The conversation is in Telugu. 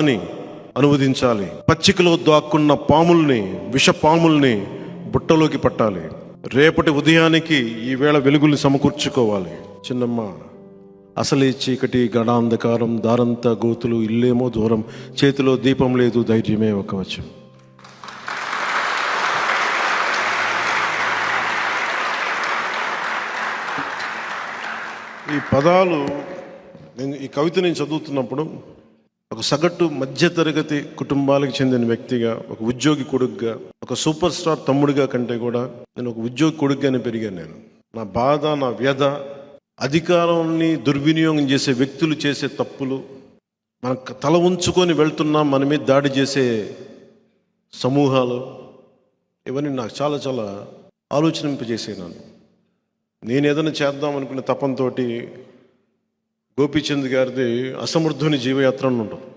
అని అనువదించాలి. పచ్చికలో దాక్కున్న పాముల్ని, విష పాముల్ని బుట్టలోకి పట్టాలి. రేపటి ఉదయానికి ఈవేళ వెలుగుల్ని సమకూర్చుకోవాలి. చిన్నమ్మ, అసలే చీకటి, గడాంధకారం, దారంతా గోతులు, ఇల్లేమో దూరం, చేతిలో దీపం లేదు, ధైర్యమే ఒక వచనం. ఈ పదాలు ఈ కవిత నేను చదువుతున్నప్పుడు ఒక సగటు మధ్యతరగతి కుటుంబాలకు చెందిన వ్యక్తిగా, ఒక ఉద్యోగి కొడుకుగా, ఒక సూపర్ స్టార్ తమ్ముడిగా కంటే కూడా నేను ఒక ఉద్యోగి కొడుకుగానే పెరిగాను. నా బాధ, నా వ్యధ, అధికారాన్ని దుర్వినియోగం చేసే వ్యక్తులు చేసే తప్పులు, మన తల ఉంచుకొని వెళ్తున్నాం, మన మీద దాడి చేసే సమూహాలు, ఇవన్నీ నాకు చాలా చాలా ఆలోచనింపజేసేనాను. నేను ఏదైనా చేద్దాం అనుకునే తపంతో గోపీచంద్ గారిది అసమర్థుని జీవయాత్ర అని ఉంటుంది.